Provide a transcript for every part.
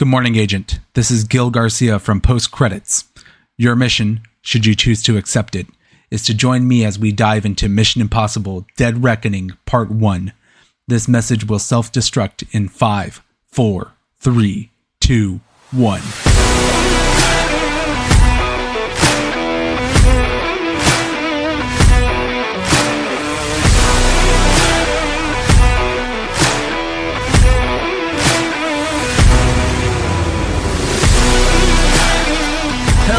Good morning, Agent. This is Gil Garcia from Post Credits. Your mission, should you choose to accept it, is to join me as we dive into Mission Impossible Dead Reckoning Part 1. This message will self-destruct in 5, 4, 3, 2, 1.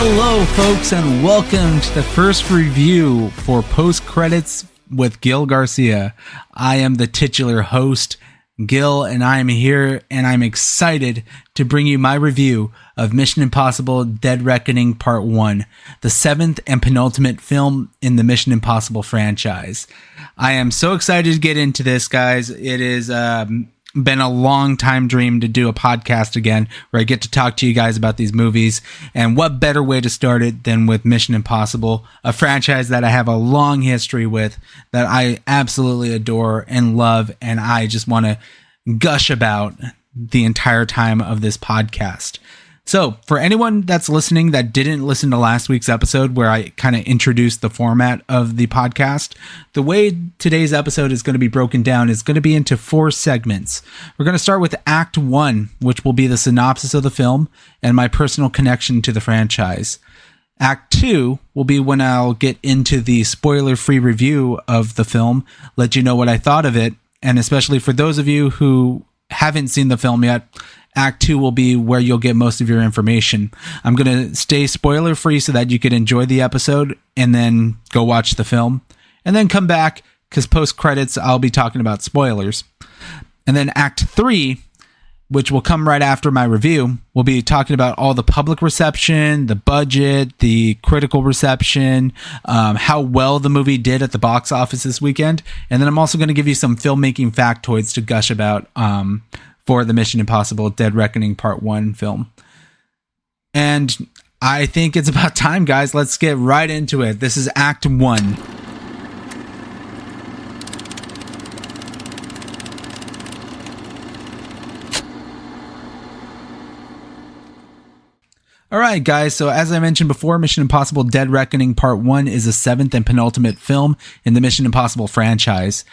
Hello, folks, and welcome to the first review for Post Credits with Gil Garcia. I am the titular host, Gil, and I am here, and I'm excited to bring you my review of Mission Impossible Dead Reckoning Part 1, the seventh and penultimate film in the Mission Impossible franchise. I am so excited to get into this, guys. It is been a long time dream to do a podcast again where I get to talk to you guys about these movies, and what better way to start it than with Mission Impossible, a franchise that I have a long history with, that I absolutely adore and love, and I just want to gush about the entire time of this podcast. So for anyone that's listening that didn't listen to last week's episode where I kind of introduced the format of the podcast, the way today's episode is going to be broken down is going to be into 4 segments. We're going to start with Act 1, which will be the synopsis of the film and my personal connection to the franchise. Act 2 will be when I'll get into the spoiler-free review of the film, let you know what I thought of it, and especially for those of you who haven't seen the film yet, Act 2 will be where you'll get most of your information. I'm going to stay spoiler-free so that you could enjoy the episode and then go watch the film. And then come back, because post-credits I'll be talking about spoilers. And then Act 3, which will come right after my review, we'll be talking about all the public reception, the budget, the critical reception, how well the movie did at the box office this weekend. And then I'm also going to give you some filmmaking factoids to gush about for the Mission Impossible Dead Reckoning Part 1 film. And I think it's about time, guys. Let's get right into it. This is Act 1. Alright, guys, so as I mentioned before, Mission Impossible Dead Reckoning Part 1 is the 7th and penultimate film in the Mission Impossible franchise.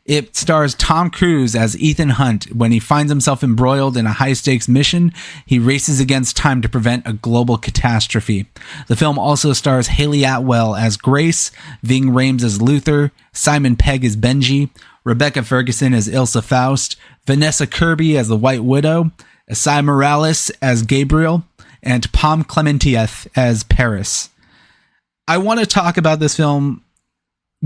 It stars Tom Cruise as Ethan Hunt. When he finds himself embroiled in a high-stakes mission, he races against time to prevent a global catastrophe. The film also stars Haley Atwell as Grace, Ving Rhames as Luther, Simon Pegg as Benji, Rebecca Ferguson as Ilsa Faust, Vanessa Kirby as the White Widow, Esai Morales as Gabriel, and Pom Klementieff as Paris. I want to talk about this film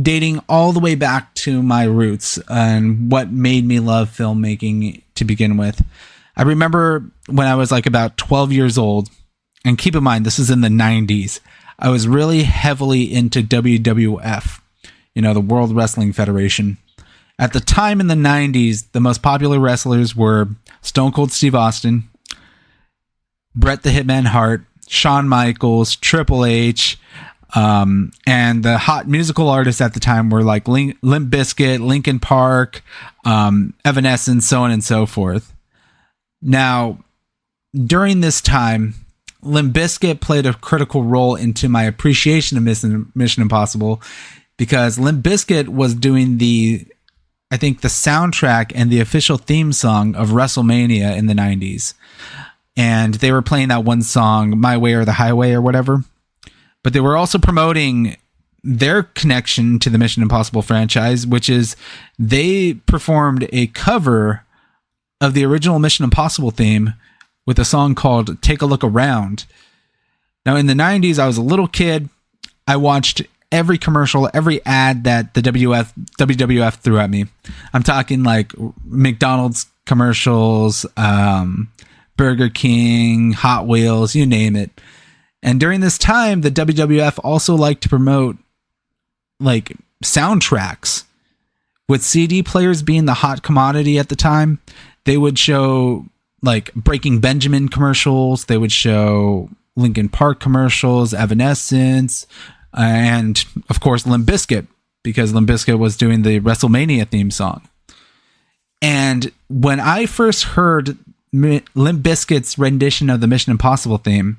dating all the way back to my roots and what made me love filmmaking to begin with. I remember when I was like about 12 years old, and keep in mind, this is in the 90s, I was really heavily into WWF, the World Wrestling Federation. At the time in the 90s, the most popular wrestlers were Stone Cold Steve Austin, Bret the Hitman Hart, Shawn Michaels, Triple H, and the hot musical artists at the time were like Limp Bizkit, Linkin Park, Evanescence, so on and so forth. Now, during this time, Limp Bizkit played a critical role into my appreciation of Mission Impossible, because Limp Bizkit was doing the soundtrack and the official theme song of WrestleMania in the 90s. And they were playing that one song, My Way or the Highway or whatever. But they were also promoting their connection to the Mission Impossible franchise, which is they performed a cover of the original Mission Impossible theme with a song called Take a Look Around. Now, in the 90s, I was a little kid. I watched every commercial, every ad that the WWF threw at me. I'm talking like McDonald's commercials, Burger King, Hot Wheels, you name it. And during this time, the WWF also liked to promote like soundtracks. With CD players being the hot commodity at the time, they would show like Breaking Benjamin commercials, they would show Linkin Park commercials, Evanescence, and of course Limp Bizkit, because Limp Bizkit was doing the WrestleMania theme song. And when I first heard Limp Bizkit's rendition of the Mission Impossible theme,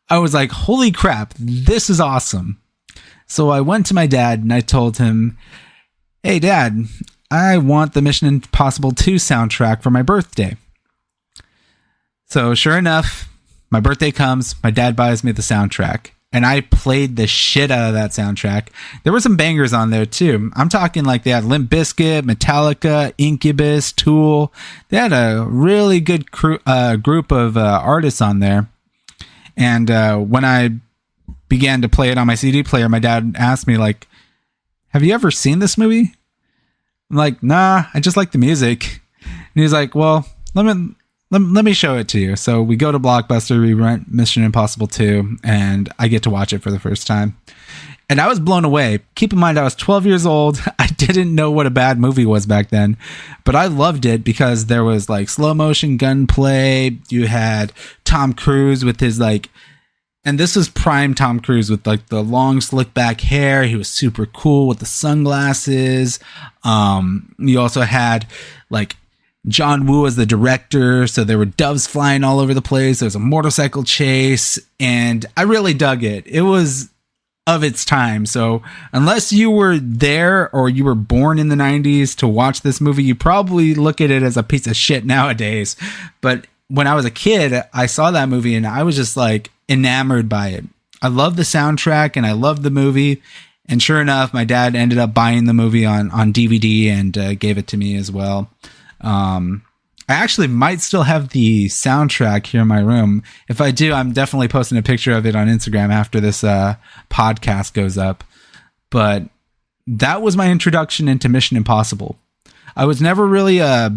I was like, holy crap, this is awesome. So I went to my dad and I told him, hey dad, I want the Mission Impossible 2 soundtrack for my birthday. So sure enough, my birthday comes, my dad buys me the soundtrack, and I played the shit out of that soundtrack. There were some bangers on there too. I'm talking like they had Limp Bizkit, Metallica, Incubus, Tool. They had a really good group of artists on there. And when I began to play it on my CD player, my dad asked me, like, have you ever seen this movie? I'm like, nah, I just like the music. And he's like, well, let me show it to you. So we go to Blockbuster, we rent Mission Impossible 2, and I get to watch it for the first time. And I was blown away. Keep in mind, I was 12 years old. I didn't know what a bad movie was back then, but I loved it because there was like slow motion gunplay. You had Tom Cruise with his like, and this was prime Tom Cruise with like the long slick back hair. He was super cool with the sunglasses. You also had like John Woo as the director, so there were doves flying all over the place. There was a motorcycle chase, and I really dug it. It was of its time. So unless you were there or you were born in the 90s to watch this movie, you probably look at it as a piece of shit nowadays. But when I was a kid, I saw that movie and I was just like enamored by it. I love the soundtrack and I loved the movie. And sure enough, my dad ended up buying the movie on DVD and gave it to me as well. I actually might still have the soundtrack here in my room. If I do, I'm definitely posting a picture of it on Instagram after this podcast goes up. But that was my introduction into Mission Impossible. I was never really a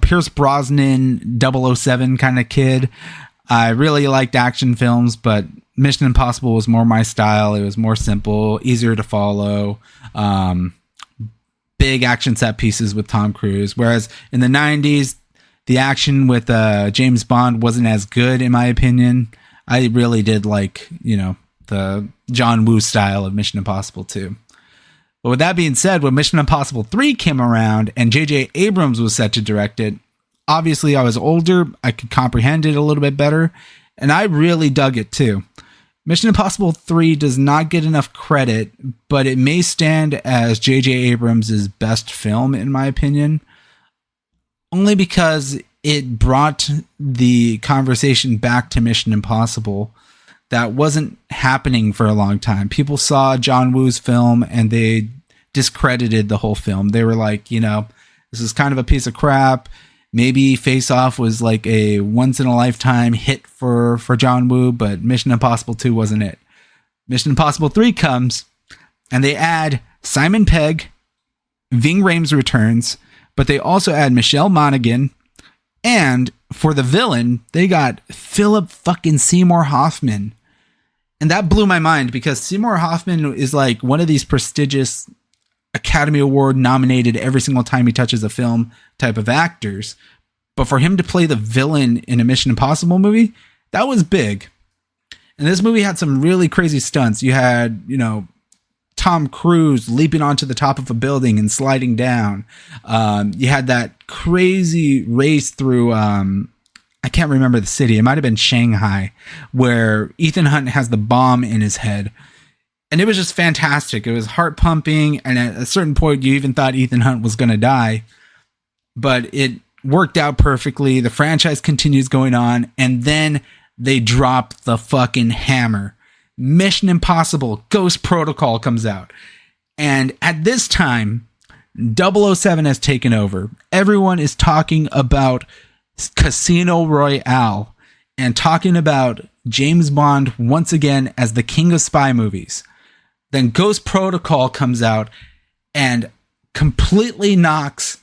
Pierce Brosnan 007 kind of kid. I really liked action films, but Mission Impossible was more my style. It was more simple, easier to follow. Big action set pieces with Tom Cruise. Whereas in the 90s, the action with James Bond wasn't as good, in my opinion. I really did like, the John Woo style of Mission Impossible 2. But with that being said, when Mission Impossible 3 came around and J.J. Abrams was set to direct it, obviously I was older, I could comprehend it a little bit better, and I really dug it too. Mission Impossible 3 does not get enough credit, but it may stand as J.J. Abrams' best film, in my opinion, only because it brought the conversation back to Mission Impossible that wasn't happening for a long time. People saw John Woo's film and they discredited the whole film. They were like, this is kind of a piece of crap. Maybe Face Off was like a once-in-a-lifetime hit for John Woo, but Mission Impossible 2 wasn't it. Mission Impossible 3 comes, and they add Simon Pegg, Ving Rhames returns, but they also add Michelle Monaghan, and for the villain, they got Philip fucking Seymour Hoffman. And that blew my mind because Seymour Hoffman is like one of these prestigious Academy Award nominated every single time he touches a film type of actors. But for him to play the villain in a Mission Impossible movie, that was big. And this movie had some really crazy stunts. You had, Tom Cruise leaping onto the top of a building and sliding down. You had that crazy race through, I can't remember the city. It might have been Shanghai, where Ethan Hunt has the bomb in his head. And it was just fantastic. It was heart pumping. And at a certain point, you even thought Ethan Hunt was going to die. But it worked out perfectly. The franchise continues going on. And then they drop the fucking hammer. Mission Impossible Ghost Protocol comes out. And at this time, 007 has taken over. Everyone is talking about Casino Royale and talking about James Bond once again as the king of spy movies. Then Ghost Protocol comes out and completely knocks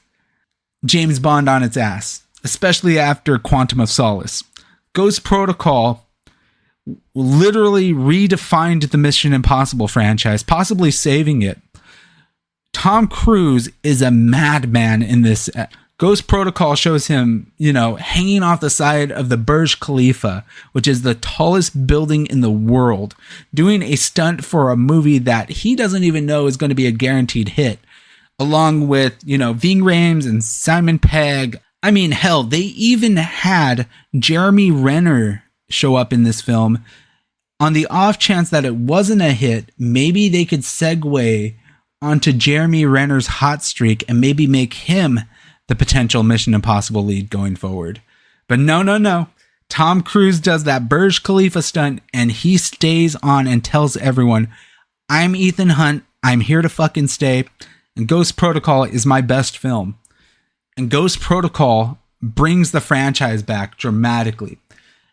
James Bond on its ass, especially after Quantum of Solace. Ghost Protocol literally redefined the Mission Impossible franchise, possibly saving it. Tom Cruise is a madman in this. Ghost Protocol shows him, hanging off the side of the Burj Khalifa, which is the tallest building in the world, doing a stunt for a movie that he doesn't even know is going to be a guaranteed hit, along with, Ving Rhames and Simon Pegg. I mean, hell, they even had Jeremy Renner show up in this film. On the off chance that it wasn't a hit, maybe they could segue onto Jeremy Renner's hot streak and maybe make him the potential Mission Impossible lead going forward. But no. Tom Cruise does that Burj Khalifa stunt and he stays on and tells everyone, I'm Ethan Hunt, I'm here to fucking stay, and Ghost Protocol is my best film. And Ghost Protocol brings the franchise back dramatically.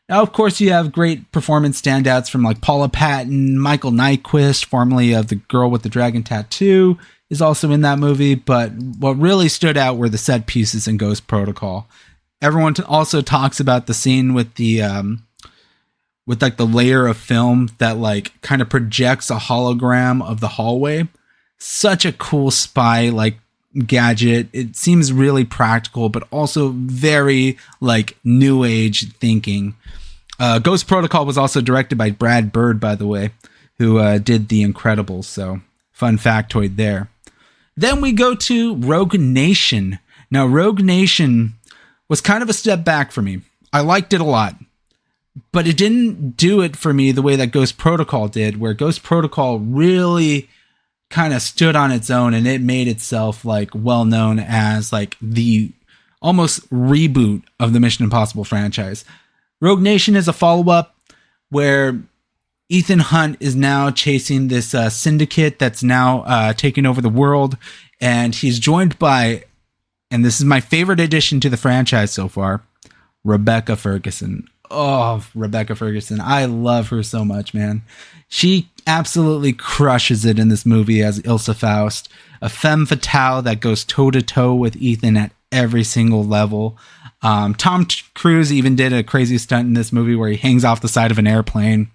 Now, of course, you have great performance standouts from like Paula Patton, Michael Nyqvist, formerly of The Girl with the Dragon Tattoo, is also in that movie. But what really stood out were the set pieces in Ghost Protocol. Everyone also talks about the scene with the like the layer of film that like kind of projects a hologram of the hallway. Such a cool spy like gadget. It seems really practical, but also very like new age thinking. Ghost Protocol was also directed by Brad Bird, by the way, who did The Incredibles. So fun factoid there. Then we go to Rogue Nation. Now, Rogue Nation was kind of a step back for me. I liked it a lot, but it didn't do it for me the way that Ghost Protocol did, where Ghost Protocol really kind of stood on its own and it made itself like well known as like the almost reboot of the Mission Impossible franchise. Rogue Nation is a follow-up where Ethan Hunt is now chasing this syndicate that's now taking over the world, and he's joined by, and this is my favorite addition to the franchise so far, Rebecca Ferguson. Oh, Rebecca Ferguson. I love her so much, man. She absolutely crushes it in this movie as Ilsa Faust, a femme fatale that goes toe-to-toe with Ethan at every single level. Tom Cruise even did a crazy stunt in this movie where he hangs off the side of an airplane.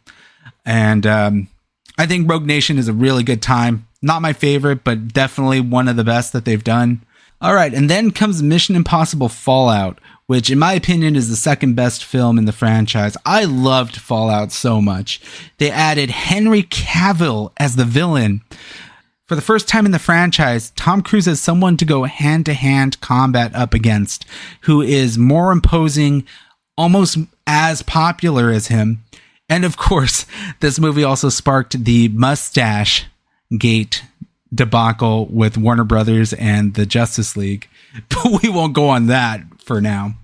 And I think Rogue Nation is a really good time. Not my favorite, but definitely one of the best that they've done. All right, and then comes Mission Impossible Fallout, which in my opinion is the second best film in the franchise. I loved Fallout so much. They added Henry Cavill as the villain. For the first time in the franchise, Tom Cruise has someone to go hand-to-hand combat up against, who is more imposing, almost as popular as him. And of course, this movie also sparked the mustache gate debacle with Warner Brothers and the Justice League. But we won't go on that for now.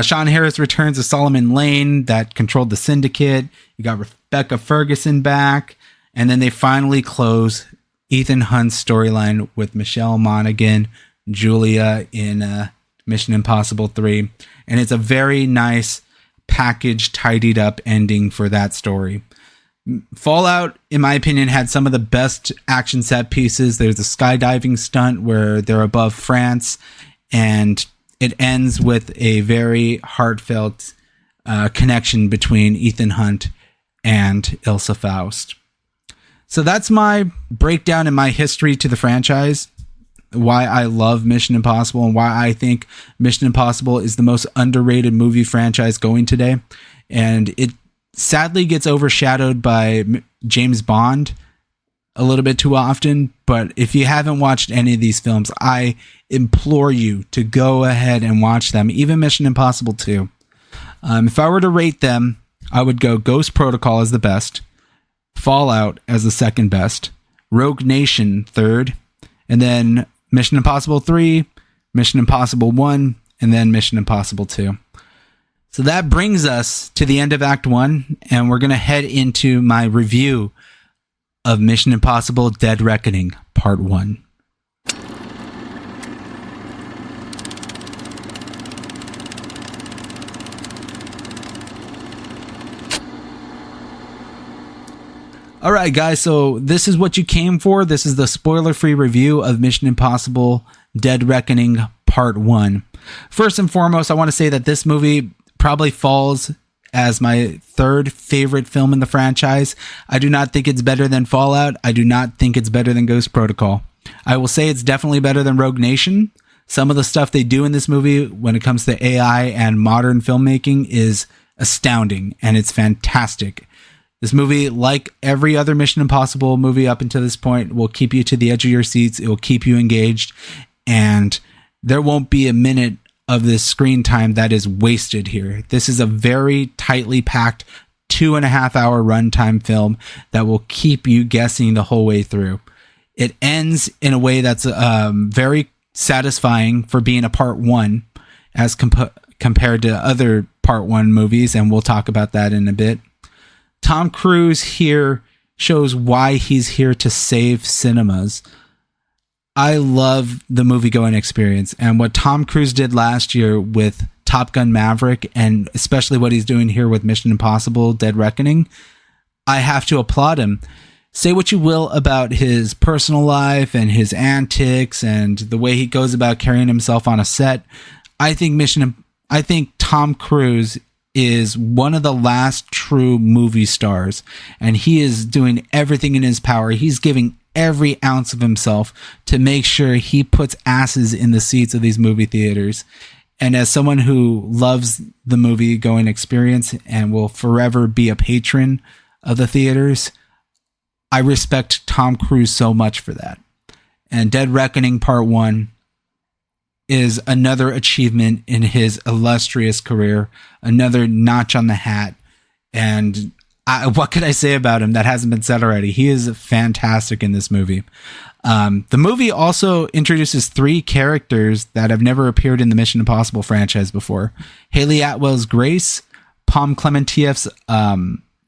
Sean Harris returns as Solomon Lane that controlled the syndicate. You got Rebecca Ferguson back. And then they finally close Ethan Hunt's storyline with Michelle Monaghan, Julia in Mission Impossible 3. And it's a very nice packaged, tidied up ending for that story. Fallout, in my opinion, had some of the best action set pieces. There's a skydiving stunt where they're above France, and it ends with a very heartfelt connection between Ethan Hunt and Ilsa Faust. So that's my breakdown and my history to the franchise, why I love Mission Impossible and why I think Mission Impossible is the most underrated movie franchise going today. And it sadly gets overshadowed by James Bond a little bit too often. But if you haven't watched any of these films, I implore you to go ahead and watch them, even Mission Impossible 2. If I were to rate them, I would go Ghost Protocol as the best, Fallout as the second best, Rogue Nation third, and then Mission Impossible 3, Mission Impossible 1, and then Mission Impossible 2. So that brings us to the end of Act 1, and we're going to head into my review of Mission Impossible Dead Reckoning Part 1. All right, guys, so this is what you came for. This is the spoiler-free review of Mission Impossible Dead Reckoning Part 1. First and foremost, I want to say that this movie probably falls as my third favorite film in the franchise. I do not think it's better than Fallout. I do not think it's better than Ghost Protocol. I will say it's definitely better than Rogue Nation. Some of the stuff they do in this movie when it comes to AI and modern filmmaking is astounding, and it's fantastic. This movie, like every other Mission Impossible movie up until this point, will keep you to the edge of your seats. It will keep you engaged, and there won't be a minute of this screen time that is wasted here. This is a very tightly packed 2.5 hour runtime film that will keep you guessing the whole way through. It ends in a way that's very satisfying for being a part one as compared to other part one movies, and we'll talk about that in a bit. Tom Cruise here shows why he's here to save cinemas. I love the movie-going experience, and what Tom Cruise did last year with Top Gun Maverick, and especially what he's doing here with Mission Impossible Dead Reckoning, I have to applaud him. Say what you will about his personal life and his antics and the way he goes about carrying himself on a set. I think Tom Cruise is one of the last true movie stars, and he is doing everything in his power. He's giving every ounce of himself to make sure he puts asses in the seats of these movie theaters. And as someone who loves the movie going experience and will forever be a patron of the theaters, I respect Tom Cruise so much for that. And Dead Reckoning Part 1 is another achievement in his illustrious career, another notch on the hat. And what could I say about him that hasn't been said already? He is fantastic in this movie. The movie also introduces 3 characters that have never appeared in the Mission Impossible franchise before. Haley Atwell's Grace, Pom Clementieff's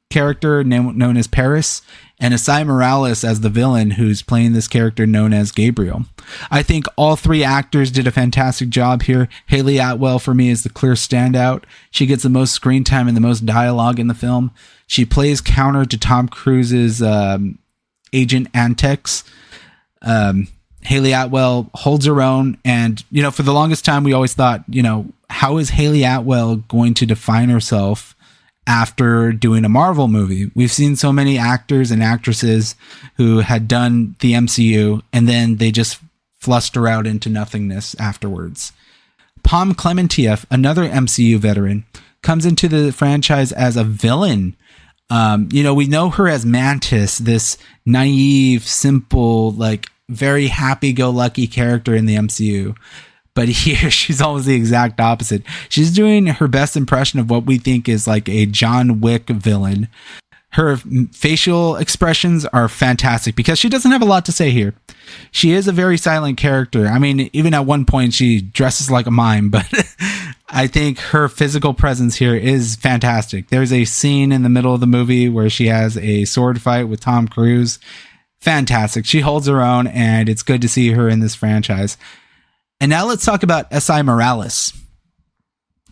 character known as Paris, and Esai Morales as the villain who's playing this character known as Gabriel. I think all 3 actors did a fantastic job here. Haley Atwell, for me, is the clear standout. She gets the most screen time and the most dialogue in the film. She plays counter to Tom Cruise's agent antics. Haley Atwell holds her own, and for the longest time we always thought, how is Haley Atwell going to define herself after doing a Marvel movie? We've seen so many actors and actresses who had done the MCU and then they just fluster out into nothingness afterwards. Pom Clementieff, another MCU veteran, comes into the franchise as a villain. We know her as Mantis, this naive, simple, very happy-go-lucky character in the MCU. But here, she's almost the exact opposite. She's doing her best impression of what we think is like a John Wick villain. Her facial expressions are fantastic because she doesn't have a lot to say here. She is a very silent character. I mean, even at one point, she dresses like a mime, but I think her physical presence here is fantastic. There's a scene in the middle of the movie where she has a sword fight with Tom Cruise. Fantastic. She holds her own, and it's good to see her in this franchise. And now let's talk about Esai Morales.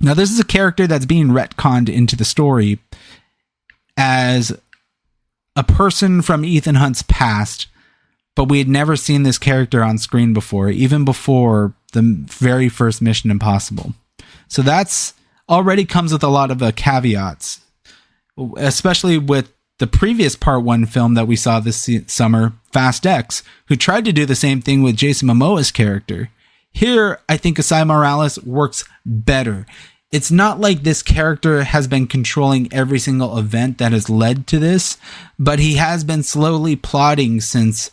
Now, this is a character that's being retconned into the story as a person from Ethan Hunt's past, but we had never seen this character on screen before, even before the very first Mission Impossible. So that's already comes with a lot of caveats, especially with the previous Part 1 film that we saw this summer, Fast X, who tried to do the same thing with Jason Momoa's character. Here, I think Esai Morales works better. It's not like this character has been controlling every single event that has led to this, but he has been slowly plotting since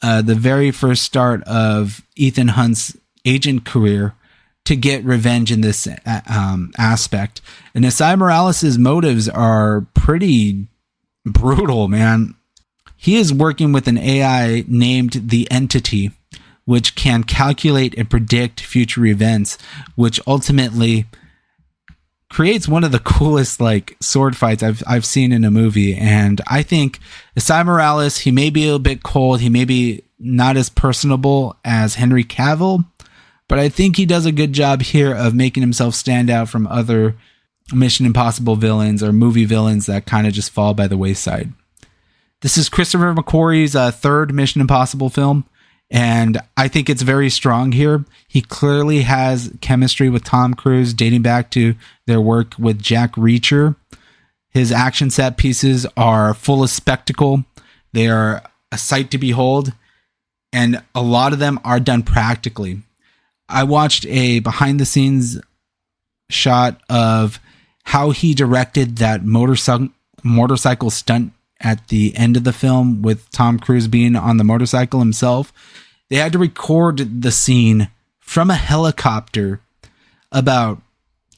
the very first start of Ethan Hunt's agent career to get revenge in this aspect. And Esai Morales' motives are pretty brutal, man. He is working with an AI named the Entity, which can calculate and predict future events, which ultimately creates one of the coolest sword fights I've seen in a movie. And I think Esai Morales, he may be a bit cold, he may be not as personable as Henry Cavill, but I think he does a good job here of making himself stand out from other Mission Impossible villains or movie villains that kind of just fall by the wayside. This is Christopher McQuarrie's third Mission Impossible film, and I think it's very strong here. He clearly has chemistry with Tom Cruise dating back to their work with Jack Reacher. His action set pieces are full of spectacle. They are a sight to behold, and a lot of them are done practically. I watched a behind the scenes shot of how he directed that motorcycle stunt at the end of the film with Tom Cruise being on the motorcycle himself. They had to record the scene from a helicopter about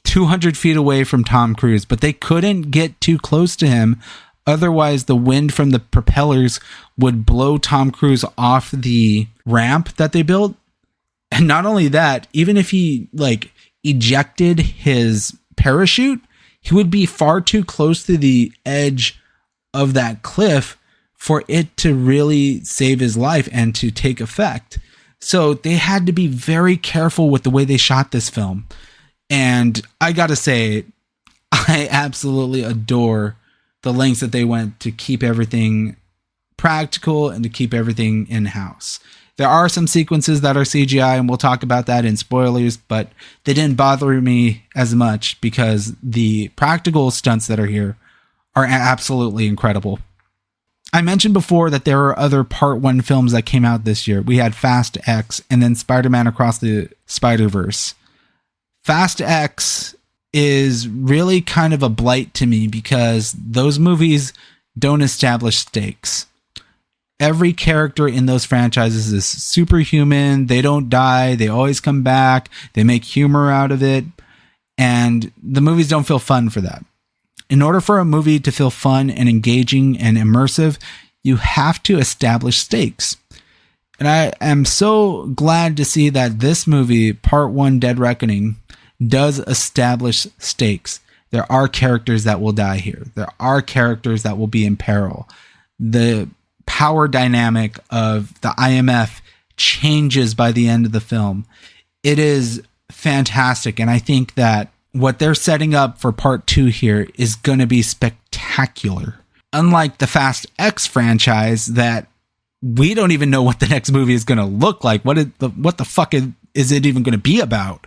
200 feet away from Tom Cruise, but they couldn't get too close to him. Otherwise, the wind from the propellers would blow Tom Cruise off the ramp that they built. And not only that, even if he ejected his parachute, he would be far too close to the edge of that cliff for it to really save his life and to take effect. So they had to be very careful with the way they shot this film. And I gotta say, I absolutely adore the lengths that they went to keep everything practical and to keep everything in-house. There are some sequences that are CGI, and we'll talk about that in spoilers, but they didn't bother me as much because the practical stunts that are here are absolutely incredible. I mentioned before that there are other Part 1 films that came out this year. We had Fast X and then Spider-Man Across the Spider-Verse. Fast X is really kind of a blight to me because those movies don't establish stakes. Every character in those franchises is superhuman. They don't die. They always come back. They make humor out of it. And the movies don't feel fun for that. In order for a movie to feel fun and engaging and immersive, you have to establish stakes. And I am so glad to see that this movie, Part 1 Dead Reckoning, does establish stakes. There are characters that will die here. There are characters that will be in peril. The power dynamic of the IMF changes by the end of the film. It is fantastic. And I think that what they're setting up for Part 2 here is going to be spectacular. Unlike the Fast X franchise that we don't even know what the next movie is going to look like. What the fuck is it even going to be about?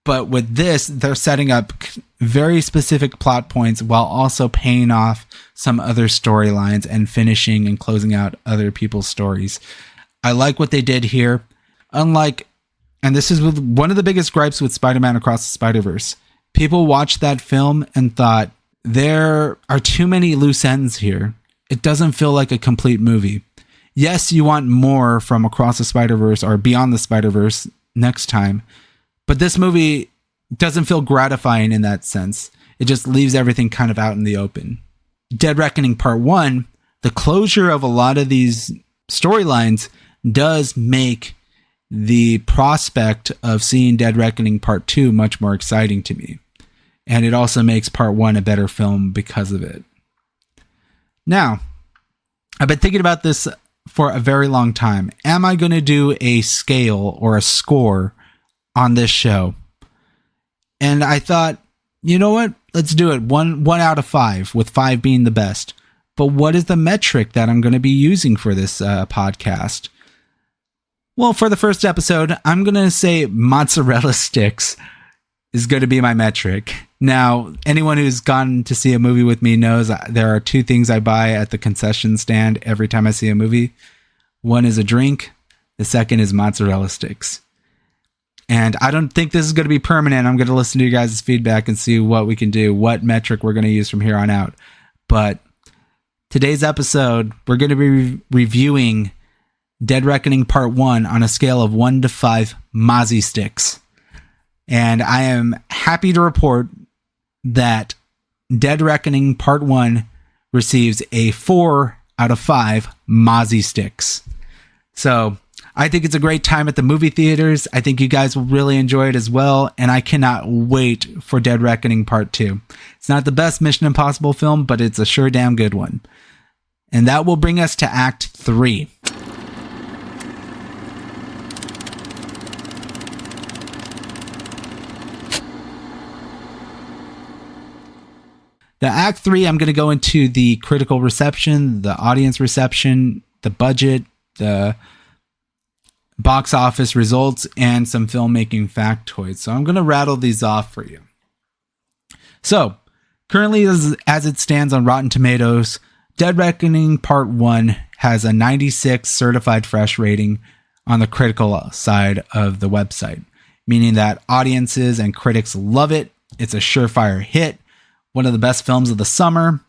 But with this, they're setting up very specific plot points while also paying off some other storylines and finishing and closing out other people's stories. I like what they did here. Unlike, and this is one of the biggest gripes with Spider-Man Across the Spider-Verse. People watched that film and thought, there are too many loose ends here. It doesn't feel like a complete movie. Yes, you want more from Across the Spider-Verse or Beyond the Spider-Verse next time. But this movie doesn't feel gratifying in that sense. It just leaves everything kind of out in the open. Dead Reckoning Part 1, the closure of a lot of these storylines does make the prospect of seeing Dead Reckoning Part 2 much more exciting to me. And it also makes Part 1 a better film because of it. Now, I've been thinking about this for a very long time. Am I going to do a scale or a score on this show? And I thought, you know what? Let's do it. One out of 5, with 5 being the best. But what is the metric that I'm going to be using for this podcast? Well, for the first episode, I'm going to say mozzarella sticks is going to be my metric. Now, anyone who's gone to see a movie with me knows there are 2 things I buy at the concession stand every time I see a movie. One is a drink. The second is mozzarella sticks. And I don't think this is going to be permanent. I'm going to listen to you guys' feedback and see what we can do, what metric we're going to use from here on out. But today's episode, we're going to be reviewing Dead Reckoning Part 1 on a scale of 1 to 5 Mozzie sticks. And I am happy to report that Dead Reckoning Part 1 receives a 4 out of 5 Mozzie sticks. So I think it's a great time at the movie theaters. I think you guys will really enjoy it as well. And I cannot wait for Dead Reckoning Part 2. It's not the best Mission Impossible film, but it's a sure damn good one. And that will bring us to Act 3. The Act 3, I'm going to go into the critical reception, the audience reception, the budget, the box office results, and some filmmaking factoids. So I'm going to rattle these off for you. So, currently as it stands on Rotten Tomatoes, Dead Reckoning Part 1 has a 96 certified fresh rating on the critical side of the website, meaning that audiences and critics love it. It's a surefire hit, one of the best films of the summer.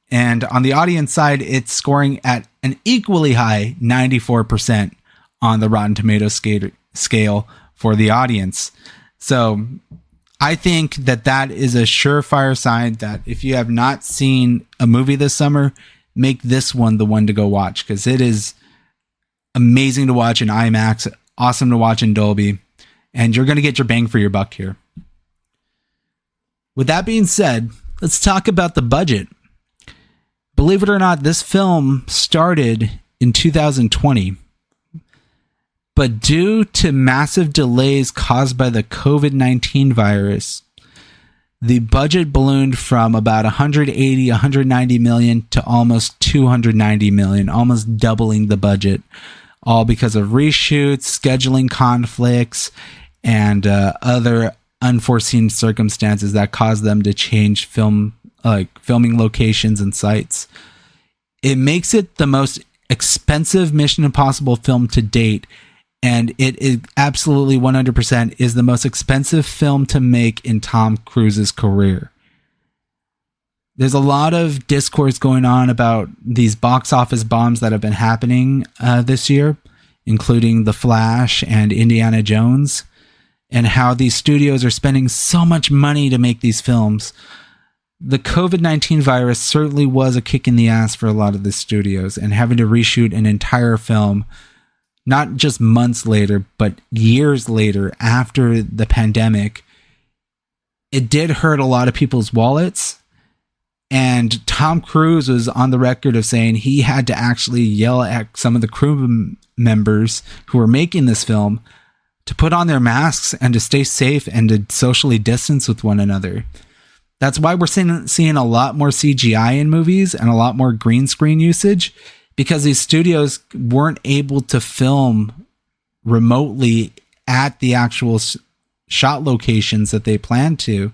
And on the audience side, it's scoring at an equally high 94% on the Rotten Tomatoes scale for the audience. So I think that is a surefire sign that if you have not seen a movie this summer, make this one the one to go watch, because it is amazing to watch in IMAX, awesome to watch in Dolby, and you're going to get your bang for your buck here. With that being said, let's talk about the budget. Believe it or not, this film started in 2020. But due to massive delays caused by the COVID-19 virus, the budget ballooned from about 190 million to almost 290 million, almost doubling the budget, all because of reshoots, scheduling conflicts, and other unforeseen circumstances that caused them to change filming locations and sites. It makes it the most expensive Mission Impossible film to date, and it is absolutely 100% is the most expensive film to make in Tom Cruise's career. There's a lot of discourse going on about these box office bombs that have been happening this year, including The Flash and Indiana Jones, and how these studios are spending so much money to make these films. The COVID-19 virus certainly was a kick in the ass for a lot of the studios, and having to reshoot an entire film not just months later, but years later after the pandemic, it did hurt a lot of people's wallets. And Tom Cruise was on the record of saying he had to actually yell at some of the crew members who were making this film to put on their masks and to stay safe and to socially distance with one another. That's why we're seeing a lot more CGI in movies and a lot more green screen usage, because these studios weren't able to film remotely at the actual shot locations that they planned to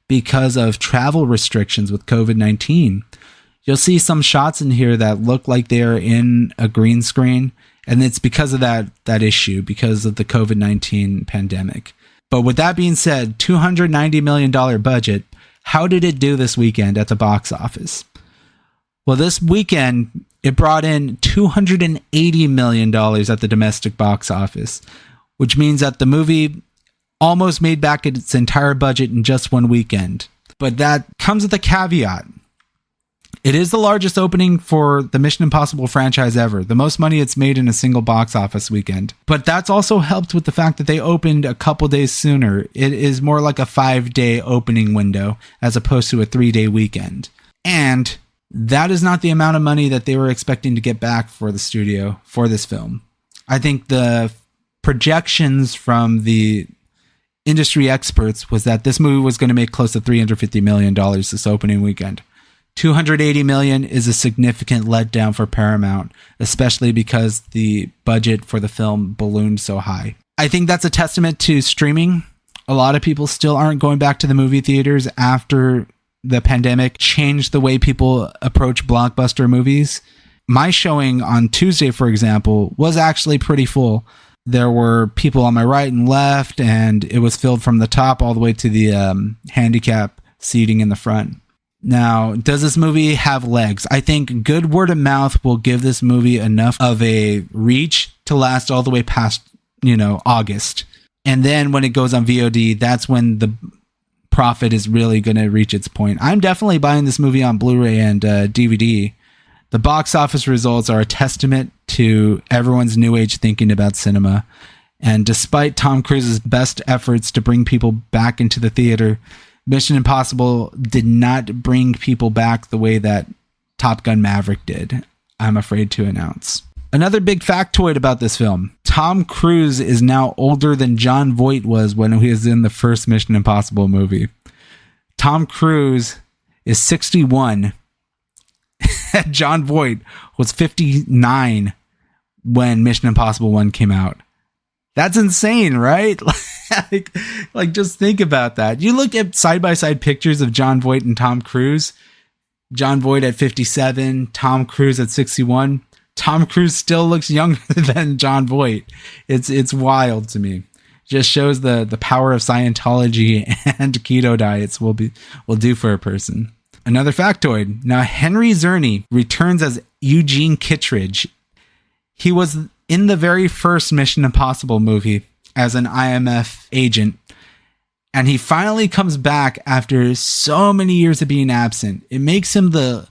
because of travel restrictions with COVID-19. You'll see some shots in here that look like they're in a green screen, and it's because of that issue, because of the COVID-19 pandemic. But with that being said, $290 million budget, how did it do this weekend at the box office? Well, this weekend, it brought in $280 million at the domestic box office, which means that the movie almost made back its entire budget in just one weekend. But that comes with a caveat. It is the largest opening for the Mission Impossible franchise ever, the most money it's made in a single box office weekend. But that's also helped with the fact that they opened a couple days sooner. It is more like a 5-day opening window as opposed to a 3-day weekend. And that is not the amount of money that they were expecting to get back for the studio for this film. I think the projections from the industry experts was that this movie was going to make close to $350 million this opening weekend. $280 million is a significant letdown for Paramount, especially because the budget for the film ballooned so high. I think that's a testament to streaming. A lot of people still aren't going back to the movie theaters after the pandemic changed the way people approach blockbuster movies. My showing on Tuesday, for example, was actually pretty full. There were people on my right and left, and it was filled from the top all the way to the handicap seating in the front. Now, does this movie have legs? I think good word of mouth will give this movie enough of a reach to last all the way past, August. And then when it goes on VOD, that's when the profit is really going to reach its point. I'm definitely buying this movie on Blu-ray and DVD. The box office results are a testament to everyone's new age thinking about cinema. And despite Tom Cruise's best efforts to bring people back into the theater, Mission Impossible did not bring people back the way that Top Gun Maverick did, I'm afraid to announce. Another big factoid about this film: Tom Cruise is now older than Jon Voight was when he was in the first Mission Impossible movie. Tom Cruise is 61. Jon Voight was 59 when Mission Impossible 1 came out. That's insane, right? like just think about that. You look at side-by-side pictures of Jon Voight and Tom Cruise. Jon Voight at 57, Tom Cruise at 61. Tom Cruise still looks younger than Jon Voight. It's wild to me. Just shows the power of Scientology and keto diets will do for a person. Another factoid. Now, Henry Czerny returns as Eugene Kittredge. He was in the very first Mission Impossible movie as an IMF agent. And he finally comes back after so many years of being absent. It makes him the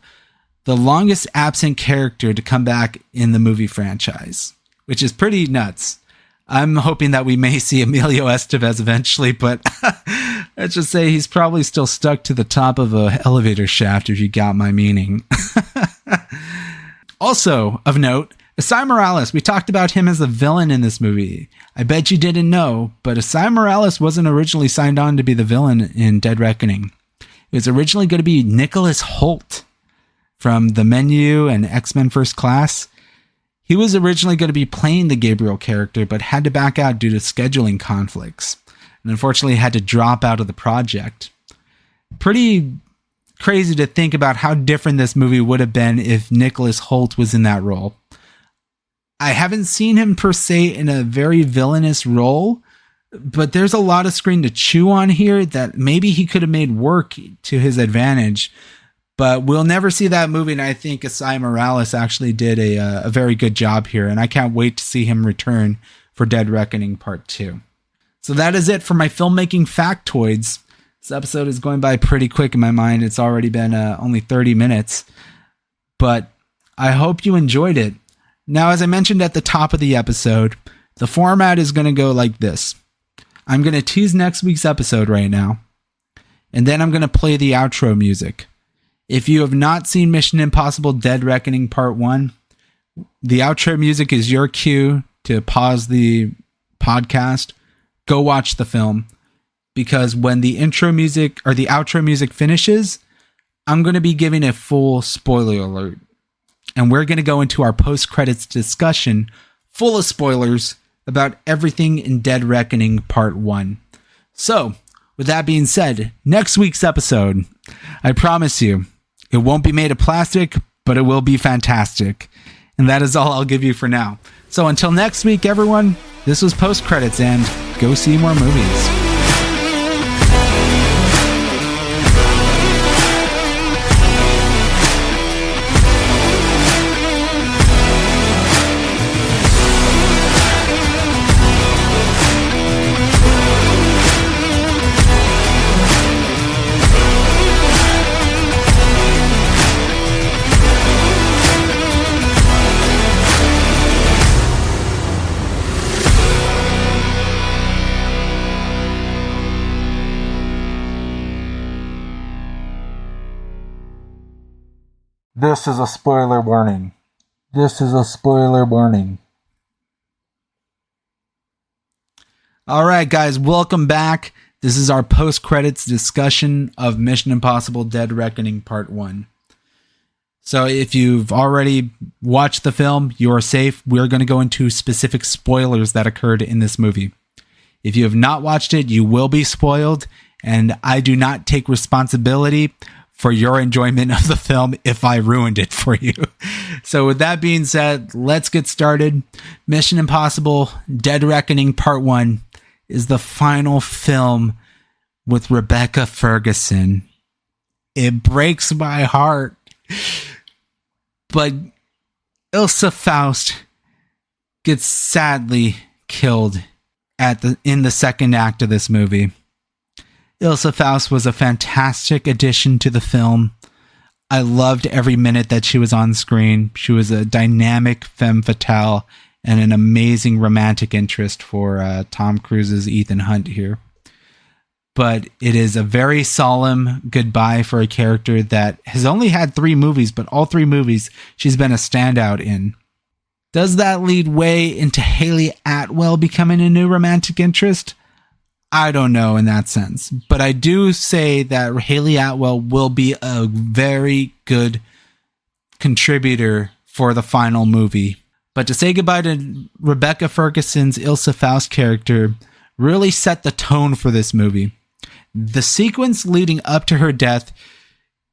longest absent character to come back in the movie franchise, which is pretty nuts. I'm hoping that we may see Emilio Estevez eventually, but let's just say he's probably still stuck to the top of an elevator shaft, if you got my meaning. Also, of note, Esai Morales, we talked about him as a villain in this movie. I bet you didn't know, but Esai Morales wasn't originally signed on to be the villain in Dead Reckoning. It was originally going to be Nicholas Hoult from The Menu and X-Men First Class. He was originally going to be playing the Gabriel character, but had to back out due to scheduling conflicts, and unfortunately had to drop out of the project. Pretty crazy to think about how different this movie would have been if Nicholas Hoult was in that role. I haven't seen him per se in a very villainous role, but there's a lot of screen to chew on here that maybe he could have made work to his advantage. But we'll never see that movie, and I think Esai Morales actually did a very good job here, and I can't wait to see him return for Dead Reckoning Part 2. So that is it for my filmmaking factoids. This episode is going by pretty quick in my mind. It's already been only 30 minutes, but I hope you enjoyed it. Now, as I mentioned at the top of the episode, the format is going to go like this. I'm going to tease next week's episode right now, and then I'm going to play the outro music. If you have not seen Mission Impossible Dead Reckoning Part 1, the outro music is your cue to pause the podcast, go watch the film, because when the intro music or the outro music finishes, I'm going to be giving a full spoiler alert. And we're going to go into our post-credits discussion full of spoilers about everything in Dead Reckoning Part 1. So, with that being said, next week's episode, I promise you, it won't be made of plastic, but it will be fantastic. And that is all I'll give you for now. So until next week, everyone, this was Post Credits, and go see more movies. This is a spoiler warning. This is a spoiler warning. All right, guys, welcome back. This is our post-credits discussion of Mission Impossible Dead Reckoning Part 1. So if you've already watched the film, you are safe. We're going to go into specific spoilers that occurred in this movie. If you have not watched it, you will be spoiled, and I do not take responsibility for your enjoyment of the film if I ruined it for you. So with that being said, let's get started. Mission Impossible Dead Reckoning Part 1 is the final film with Rebecca Ferguson. It breaks my heart. But Ilsa Faust gets sadly killed in the second act of this movie. Ilsa Faust was a fantastic addition to the film. I loved every minute that she was on screen. She was a dynamic femme fatale and an amazing romantic interest for Tom Cruise's Ethan Hunt here. But it is a very solemn goodbye for a character that has only had 3 movies, but all 3 movies she's been a standout in. Does that lead way into Haley Atwell becoming a new romantic interest? I don't know in that sense, but I do say that Haley Atwell will be a very good contributor for the final movie. But to say goodbye to Rebecca Ferguson's Ilsa Faust character really set the tone for this movie. The sequence leading up to her death,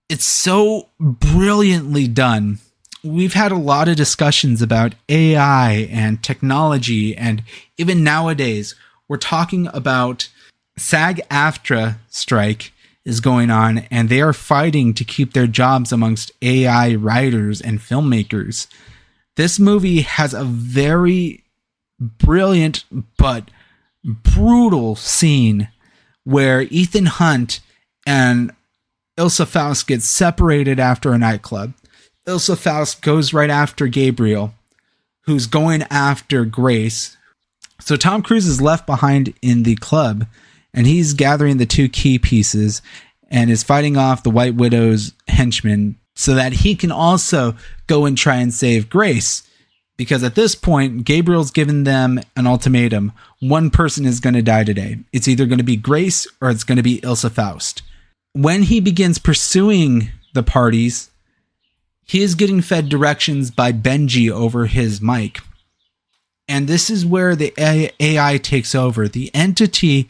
it's so brilliantly done. We've had a lot of discussions about AI and technology, and even nowadays, we're talking about SAG-AFTRA strike is going on, and they are fighting to keep their jobs amongst AI writers and filmmakers. This movie has a very brilliant but brutal scene where Ethan Hunt and Ilsa Faust get separated after a nightclub. Ilsa Faust goes right after Gabriel, who's going after Grace. So Tom Cruise is left behind in the club, and he's gathering the two key pieces and is fighting off the White Widow's henchmen so that he can also go and try and save Grace. Because at this point, Gabriel's given them an ultimatum. One person is going to die today. It's either going to be Grace or it's going to be Ilsa Faust. When he begins pursuing the parties, he is getting fed directions by Benji over his mic. And this is where the AI takes over. The entity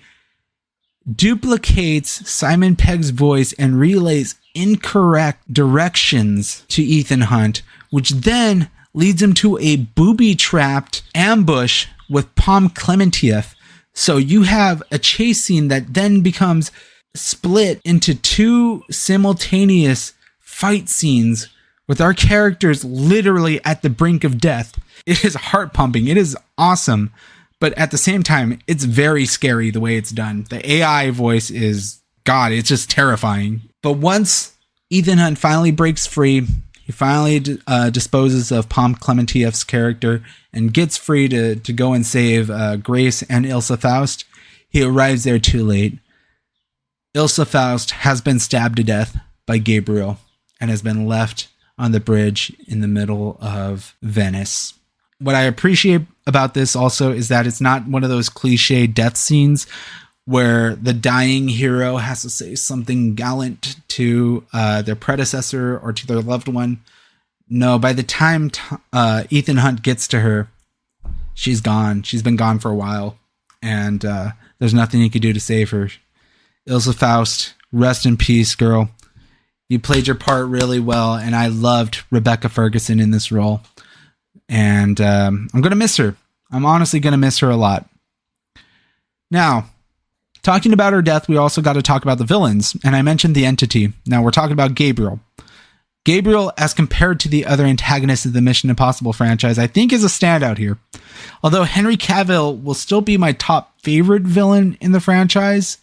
duplicates Simon Pegg's voice and relays incorrect directions to Ethan Hunt, which then leads him to a booby-trapped ambush with Pom Klementieff. So you have a chase scene that then becomes split into two simultaneous fight scenes with our characters literally at the brink of death. It is heart-pumping. It is awesome. But at the same time, it's very scary the way it's done. The AI voice is, God, it's just terrifying. But once Ethan Hunt finally breaks free, he finally disposes of Pom Klementieff's character and gets free to go and save Grace and Ilsa Faust. He arrives there too late. Ilsa Faust has been stabbed to death by Gabriel and has been left on the bridge in the middle of Venice. What I appreciate about this also is that it's not one of those cliche death scenes where the dying hero has to say something gallant to their predecessor or to their loved one. No, by the time Ethan Hunt gets to her, she's gone. She's been gone for a while, and there's nothing he could do to save her. Ilsa Faust, rest in peace, girl. You played your part really well, and I loved Rebecca Ferguson in this role. And I'm going to miss her. I'm honestly going to miss her a lot. Now, talking about her death, we also got to talk about the villains. And I mentioned the entity. Now we're talking about Gabriel. Gabriel, as compared to the other antagonists of the Mission Impossible franchise, I think is a standout here. Although Henry Cavill will still be my top favorite villain in the franchise,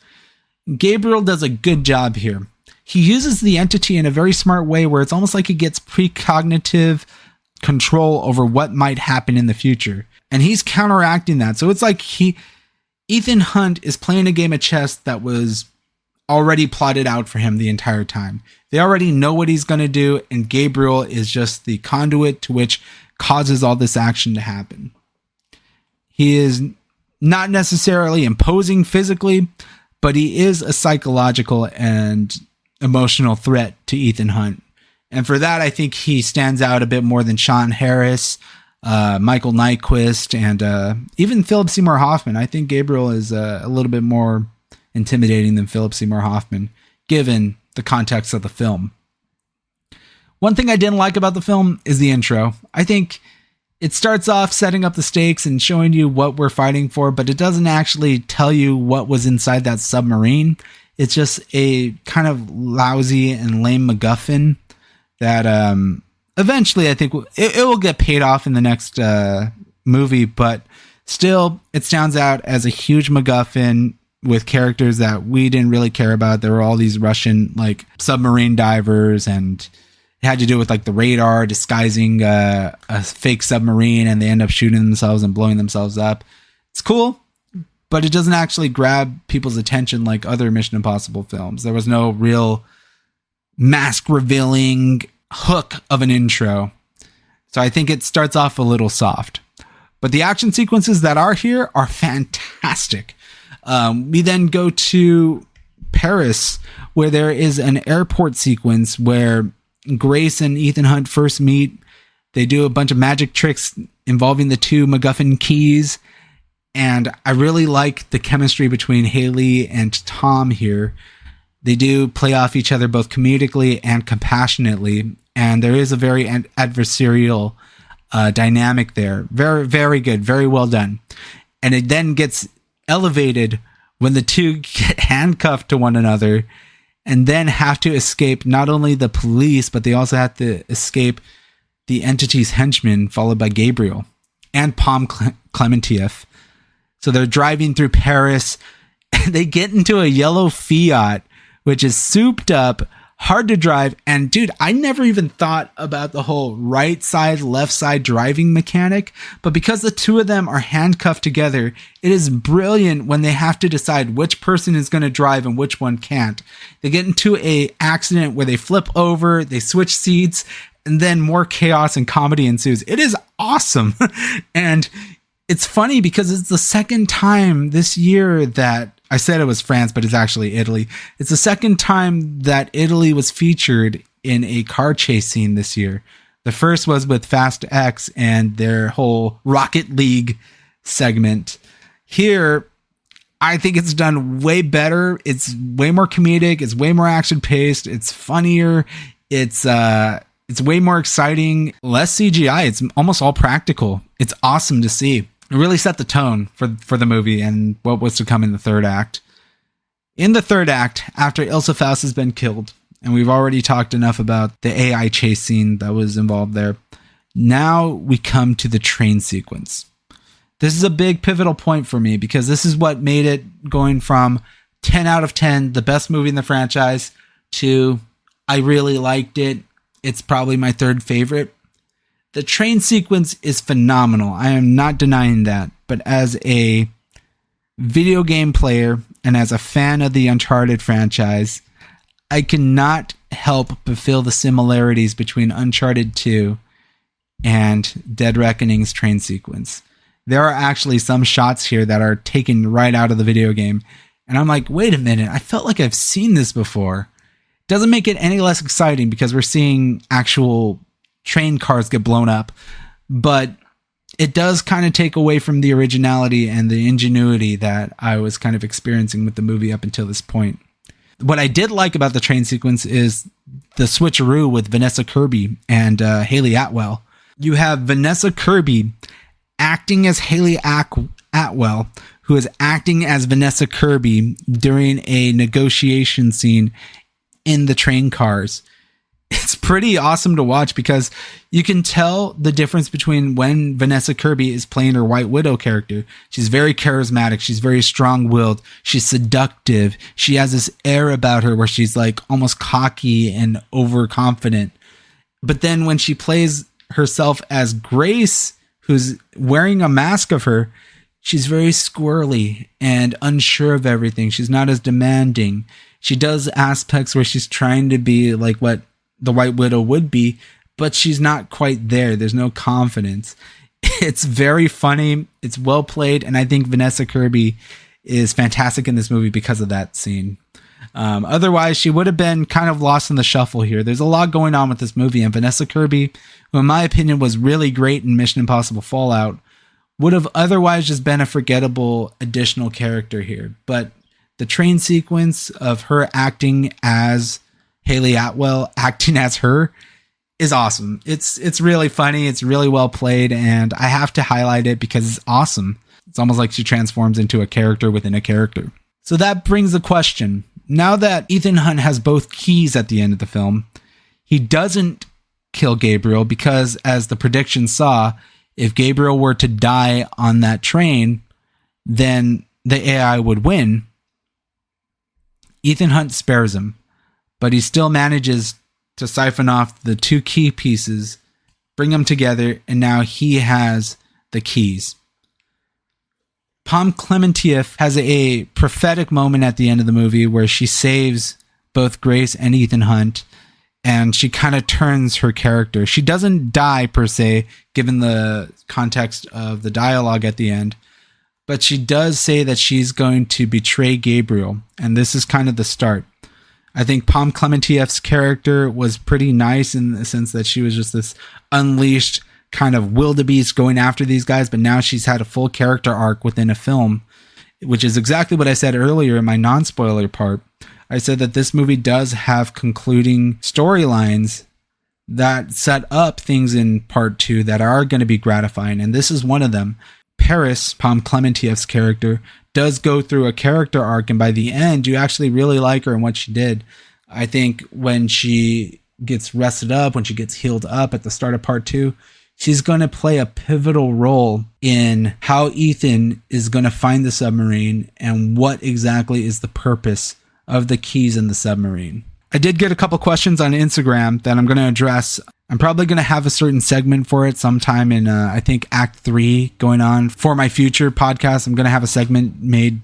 Gabriel does a good job here. He uses the entity in a very smart way where it's almost like he gets precognitive control over what might happen in the future. And he's counteracting that. So it's like Ethan Hunt is playing a game of chess that was already plotted out for him the entire time. They already know what he's going to do, and Gabriel is just the conduit to which causes all this action to happen. He is not necessarily imposing physically, but he is a psychological and emotional threat to Ethan Hunt. And for that, I think he stands out a bit more than Sean Harris, Michael Nyquist, and even Philip Seymour Hoffman. I think Gabriel is a little bit more intimidating than Philip Seymour Hoffman, given the context of the film. One thing I didn't like about the film is the intro. I think it starts off setting up the stakes and showing you what we're fighting for, but it doesn't actually tell you what was inside that submarine. It's just a kind of lousy and lame MacGuffin that eventually I think it will get paid off in the next movie, but still it stands out as a huge MacGuffin with characters that we didn't really care about. There were all these Russian like submarine divers, and it had to do with like the radar disguising a fake submarine, and they end up shooting themselves and blowing themselves up. It's cool, but it doesn't actually grab people's attention like other Mission Impossible films. There was no real mask revealing hook of an intro. So I think it starts off a little soft. But the action sequences that are here are fantastic. We then go to Paris, where there is an airport sequence where Grace and Ethan Hunt first meet. They do a bunch of magic tricks involving the two MacGuffin keys. And I really like the chemistry between Haley and Tom here. They do play off each other both comedically and compassionately. And there is a very adversarial dynamic there. Very, very good. Very well done. And it then gets elevated when the two get handcuffed to one another and then have to escape not only the police, but they also have to escape the entity's henchmen, followed by Gabriel and Pom Klementieff. So they're driving through Paris, They get into a yellow Fiat, which is souped up, hard to drive. And dude, I never even thought about the whole right side, left side driving mechanic. But because the two of them are handcuffed together, it is brilliant when they have to decide which person is going to drive and which one can't. They get into a accident where they flip over, they switch seats, and then more chaos and comedy ensues. It is awesome. And it's funny because it's the second time this year that I said it was France, but it's actually Italy. It's the second time that Italy was featured in a car chase scene this year. The first was with Fast X and their whole Rocket League segment. Here, I think it's done way better. It's way more comedic. It's way more action paced. It's funnier. It's way more exciting. Less CGI. It's almost all practical. It's awesome to see. It really set the tone for the movie and what was to come in the third act. In the third act, after Ilsa Faust has been killed, and we've already talked enough about the AI chase scene that was involved there, now we come to the train sequence. This is a big pivotal point for me because this is what made it going from 10 out of 10, the best movie in the franchise, to I really liked it. It's probably my third favorite. The train sequence is phenomenal. I am not denying that. But as a video game player and as a fan of the Uncharted franchise, I cannot help but feel the similarities between Uncharted 2 and Dead Reckoning's train sequence. There are actually some shots here that are taken right out of the video game. And I'm like, wait a minute, I felt like I've seen this before. Doesn't make it any less exciting because we're seeing actual train cars get blown up, but it does kind of take away from the originality and the ingenuity that I was kind of experiencing with the movie up until this point. What I did like about the train sequence is the switcheroo with Vanessa Kirby and Haley Atwell. You have Vanessa Kirby acting as Haley Atwell, who is acting as Vanessa Kirby during a negotiation scene in the train cars. It's pretty awesome to watch because you can tell the difference between when Vanessa Kirby is playing her White Widow character. She's very charismatic. She's very strong-willed. She's seductive. She has this air about her where she's like almost cocky and overconfident. But then when she plays herself as Grace, who's wearing a mask of her, she's very squirrely and unsure of everything. She's not as demanding. She does aspects where she's trying to be like what the White Widow would be, but she's not quite there. There's no confidence. It's very funny. It's well played. And I think Vanessa Kirby is fantastic in this movie because of that scene. Otherwise, she would have been kind of lost in the shuffle here. There's a lot going on with this movie, and Vanessa Kirby, who in my opinion was really great in Mission Impossible Fallout, would have otherwise just been a forgettable additional character here. But the train sequence of her acting as Haley Atwell acting as her is awesome. It's really funny. It's really well played, and I have to highlight it because it's awesome. It's almost like she transforms into a character within a character. So that brings the question. Now that Ethan Hunt has both keys at the end of the film, he doesn't kill Gabriel because, as the prediction saw, if Gabriel were to die on that train, then the AI would win. Ethan Hunt spares him, but he still manages to siphon off the two key pieces, bring them together, and now he has the keys. Pom Klementieff has a prophetic moment at the end of the movie where she saves both Grace and Ethan Hunt, and she kind of turns her character. She doesn't die per se, given the context of the dialogue at the end, but she does say that she's going to betray Gabriel, and this is kind of the start. I think Pom Clementieff's character was pretty nice in the sense that she was just this unleashed kind of wildebeest going after these guys, but now she's had a full character arc within a film, which is exactly what I said earlier in my non-spoiler part. I said that this movie does have concluding storylines that set up things in part 2 that are going to be gratifying, and this is one of them. Paris, Pom Clementieff's character, does go through a character arc, and by the end, you actually really like her and what she did. I think when she gets rested up, when she gets healed up at the start of part 2, she's going to play a pivotal role in how Ethan is going to find the submarine and what exactly is the purpose of the keys in the submarine. I did get a couple questions on Instagram that I'm going to address. I'm probably going to have a certain segment for it sometime in, I think, Act 3 going on for my future podcast. I'm going to have a segment made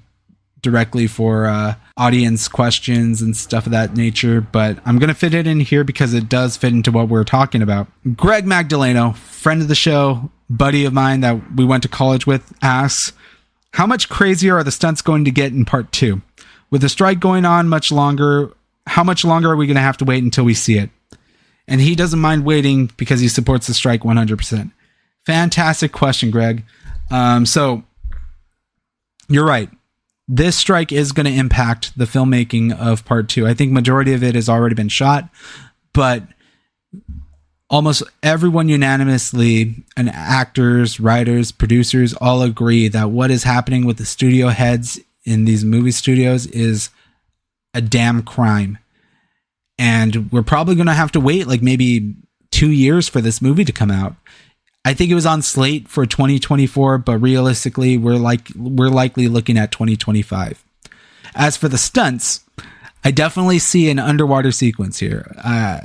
directly for audience questions and stuff of that nature, but I'm going to fit it in here because it does fit into what we're talking about. Greg Magdaleno, friend of the show, buddy of mine that we went to college with, asks, how much crazier are the stunts going to get in part 2? With the strike going on much longer, how much longer are we going to have to wait until we see it? And he doesn't mind waiting because he supports the strike 100%. Fantastic question, Greg. So you're right. This strike is going to impact the filmmaking of part 2. I think majority of it has already been shot, but almost everyone unanimously, and actors, writers, producers, all agree that what is happening with the studio heads in these movie studios is a damn crime. And we're probably going to have to wait like maybe 2 years for this movie to come out. I think it was on slate for 2024, but realistically, we're likely looking at 2025. As for the stunts, I definitely see an underwater sequence here.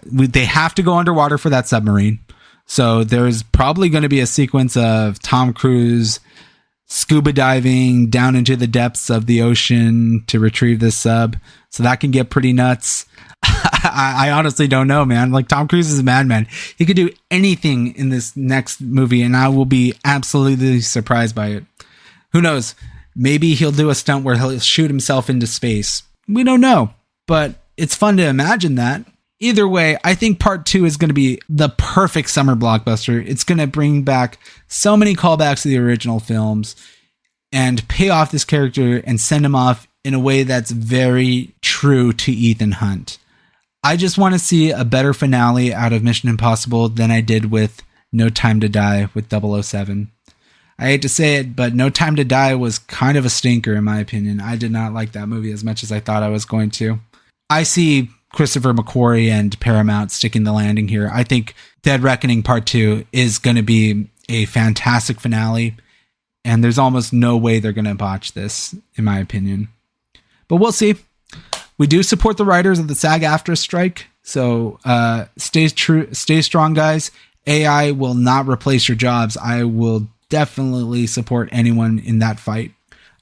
They have to go underwater for that submarine. So there's probably going to be a sequence of Tom Cruise scuba diving down into the depths of the ocean to retrieve this sub. So that can get pretty nuts. I honestly don't know, man. Like, Tom Cruise is a madman. He could do anything in this next movie, and I will be absolutely surprised by it. Who knows? Maybe he'll do a stunt where he'll shoot himself into space. We don't know, but it's fun to imagine that. Either way, I think part 2 is going to be the perfect summer blockbuster. It's going to bring back so many callbacks to the original films and pay off this character and send him off in a way that's very true to Ethan Hunt. I just want to see a better finale out of Mission Impossible than I did with No Time to Die with 007. I hate to say it, but No Time to Die was kind of a stinker in my opinion. I did not like that movie as much as I thought I was going to. I see Christopher McQuarrie and Paramount sticking the landing here. I think Dead Reckoning Part 2 is going to be a fantastic finale, and there's almost no way they're going to botch this, in my opinion. But we'll see. We do support the writers of the SAG-AFTRA strike, so stay strong, guys. AI will not replace your jobs. I will definitely support anyone in that fight.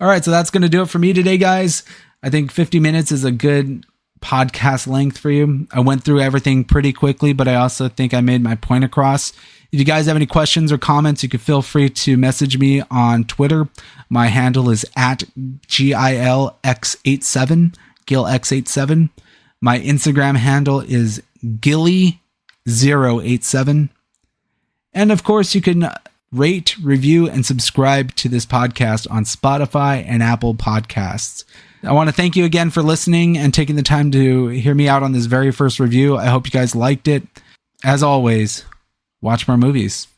All right, so that's going to do it for me today, guys. I think 50 minutes is a good podcast length for you. I went through everything pretty quickly, but I also think I made my point across. If you guys have any questions or comments, you can feel free to message me on Twitter. My handle is at GILX87, GilX87. My Instagram handle is Gilly087. And of course, you can rate, review, and subscribe to this podcast on Spotify and Apple Podcasts. I want to thank you again for listening and taking the time to hear me out on this very first review. I hope you guys liked it. As always, watch more movies.